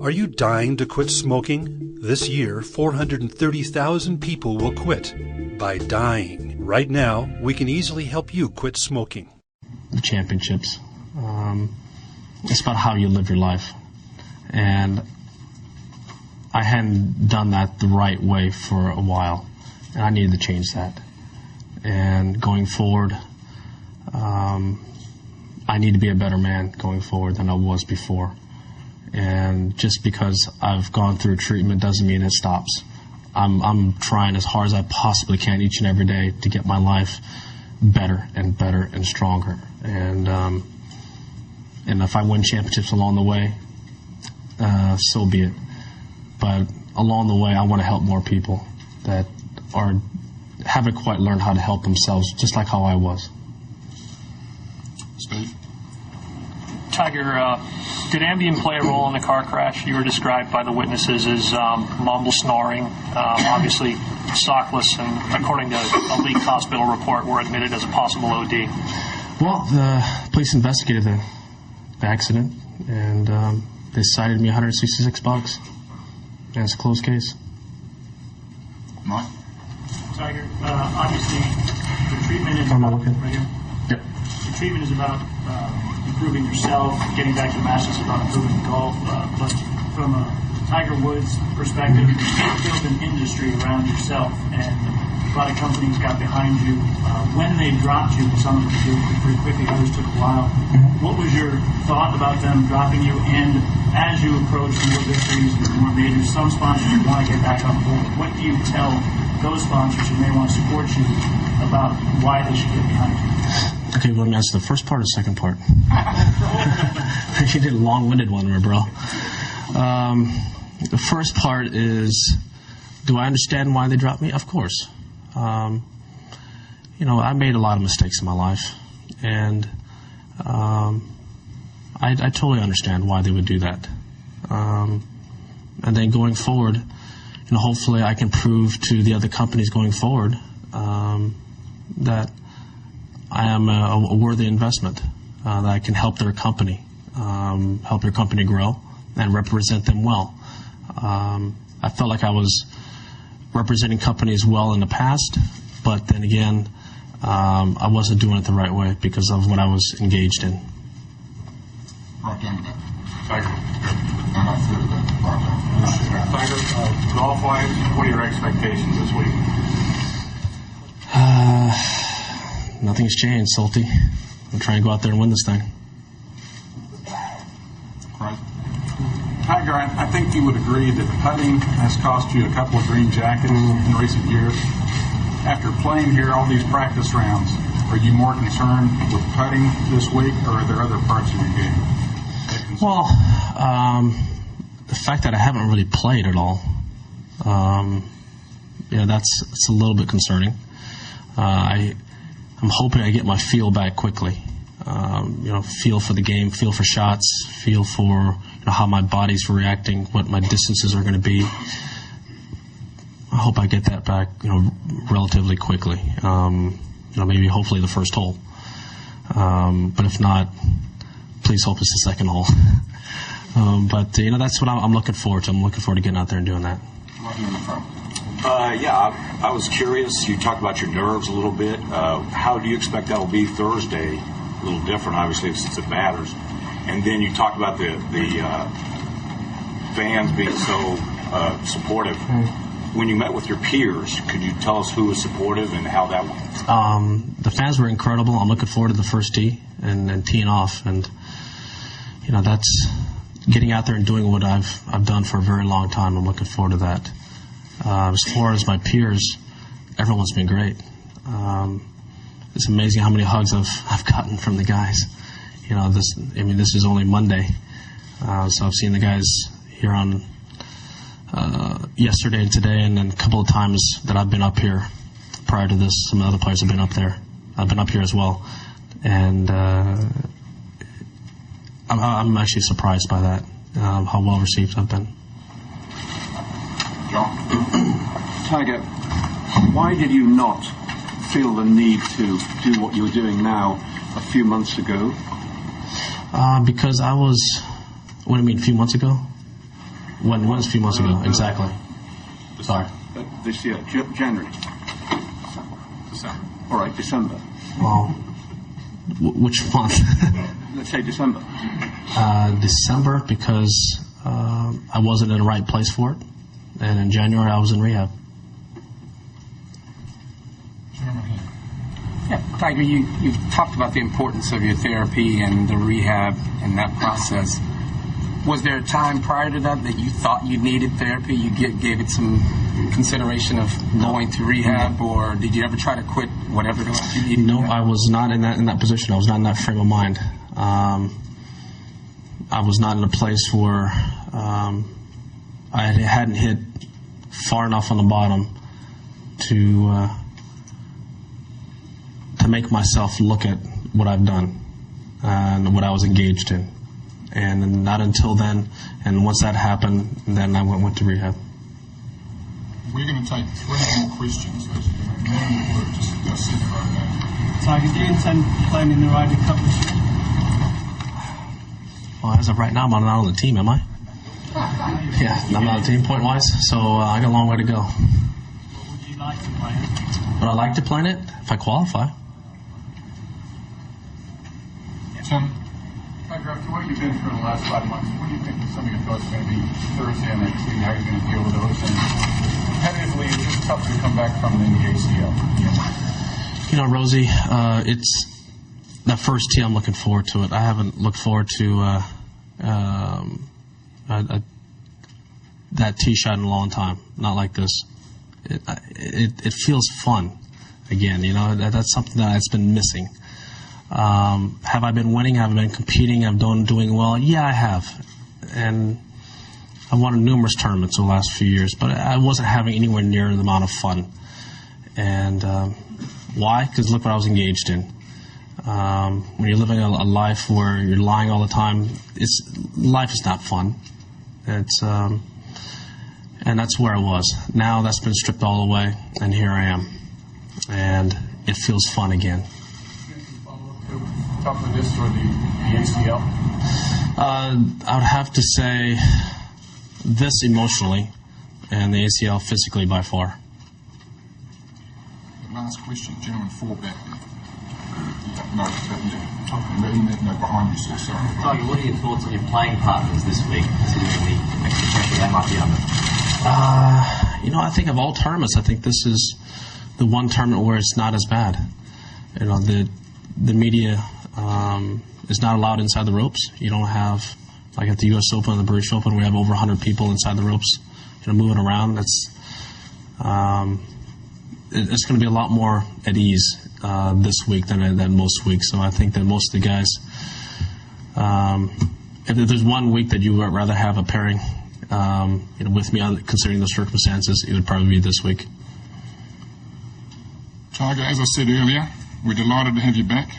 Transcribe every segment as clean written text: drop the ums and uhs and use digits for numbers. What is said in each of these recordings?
Are you dying to quit smoking? This year, 430,000 people will quit by dying. Right now, we can easily help you quit smoking. The championships. It's about how you live your life. And I hadn't done that the right way for a while, and I needed to change that. And going forward, I need to be a better man going forward than I was before. And just because I've gone through treatment doesn't mean it stops. I'm trying as hard as I possibly can each and every day to get my life better and better and stronger. And if I win championships along the way, so be it. But along the way, I want to help more people that haven't quite learned how to help themselves, just like how I was. Steve? Tgr, did Ambien play a role in the car crash? You were described by the witnesses as mumble snoring, obviously sockless, and according to a leaked hospital report, were admitted as a possible OD. Well, the police investigated the accident, and they cited me $166. And it's a closed case. Mike? Tgr, obviously, the treatment is about, right here? Yep. The treatment is about improving yourself, getting back to masters, about improving golf. But from a Tgr Woods perspective, you've built an industry around yourself, and a lot of companies got behind you. When they dropped you, some of them did pretty quickly, others took a while. What was your thought about them dropping you? And as you approach more victories and more majors, some sponsors want to get back on board. What do you tell those sponsors who may want to support you about why they should get behind you? Okay, well, let me answer the first part or the second part. You did a long-winded one there, bro. The first part is, do I understand why they dropped me? Of course. I made a lot of mistakes in my life, and I totally understand why they would do that. And then going forward, hopefully I can prove to the other companies going forward that I am a worthy investment, that I can help their company grow and represent them well. I felt like I was representing companies well in the past, but then again, I wasn't doing it the right way because of what I was engaged in. Right down to that. Tgr. I'm not through that. Tgr, golf-wise, what are your expectations this week? Nothing's changed, Salty. I'm trying to go out there and win this thing. Right. Tgr, I think you would agree that putting has cost you a couple of green jackets in recent years. After playing here all these practice rounds, are you more concerned with putting this week, or are there other parts of your game? Well, the fact that I haven't really played at all, it's a little bit concerning. I'm hoping I get my feel back quickly. Feel for the game, feel for shots, feel for how my body's reacting, what my distances are going to be. I hope I get that back, relatively quickly. Maybe hopefully the first hole. But if not, please hope it's the second hole. But that's what I'm looking forward to. I'm looking forward to getting out there and doing that. I was curious. You talked about your nerves a little bit. How do you expect that will be Thursday? A little different, obviously, since it matters. And then you talked about the fans being so supportive. When you met with your peers, could you tell us who was supportive and how that went? The fans were incredible. I'm looking forward to the first tee and teeing off. And, that's getting out there and doing what I've done for a very long time. I'm looking forward to that. As far as my peers, everyone's been great. It's amazing how many hugs I've gotten from the guys. This is only Monday, so I've seen the guys here on yesterday and today, and then a couple of times that I've been up here prior to this. Some of the other players have been up there. I've been up here as well, and I'm actually surprised by that, how well received I've been. John? Tgr, why did you not feel the need to do what you're doing now a few months ago? Because I was, what do you mean, a few months ago? When was a few months ago? Exactly. Sorry. This year, January. December. All right, December. Well, which month? Let's say December. December, because I wasn't in the right place for it, and in January I was in rehab. Yeah, Tiger, you've talked about the importance of your therapy and the rehab and that process. Was there a time prior to that you thought you needed therapy? You gave it some consideration of going to rehab, or did you ever try to quit whatever it was you needed? No, I was not in that position. I was not in that frame of mind. I was not in a place where I hadn't hit far enough on the bottom to make myself look at what I've done and what I was engaged in. And not until then, and once that happened, then I went to rehab. We're going to take 3 more questions, ladies and gentlemen. Then we'll just sit right now. Tiger, do you intend playing in the Ryder Cup this year? Well, as of right now, I'm not on the team, am I? Yeah, I'm not on the team point-wise, so I got a long way to go. Would you like to play it? Would I like to play in it if I qualify? Tim, after what you've been through in the last 5 months, what do you think some of your thoughts are going to be Thursday and next week? How are you going to deal with those? And competitively, it's just tough to come back from the ACL. You know, Rosie, it's that first tee. I'm looking forward to it. I haven't looked forward to that tee shot in a long time. Not like this. It feels fun again. You know, that's something that's been missing. Have I been winning? Have I been competing? Have I doing well? Yeah, I have. And I won numerous tournaments over the last few years, but I wasn't having anywhere near the amount of fun. And why? Because look what I was engaged in. When you're living a life where you're lying all the time, life is not fun. And that's where I was. Now that's been stripped all away, and here I am. And it feels fun again. Tough with this or the ACL? I would have to say this emotionally, and the ACL physically by far. The last question, gentleman 4 back there. No, behind you, sir. Sorry. Tiger, what are your thoughts on your playing partners this week, considering the extra pressure they might be under? You know, I think of all tournaments, I think this is the one tournament where it's not as bad. You know, the media is not allowed inside the ropes. You don't have, like at the U.S. Open and the British Open, we have over 100 people inside the ropes, moving around. It's going to be a lot more at ease this week than most weeks. So I think that most of the guys, if there's one week that you would rather have a pairing with me, considering the circumstances, it would probably be this week. Tiger, as I said earlier, we're delighted to have you back.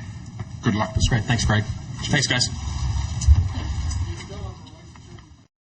Good luck this week. Great. Thanks, Greg. Thanks, guys.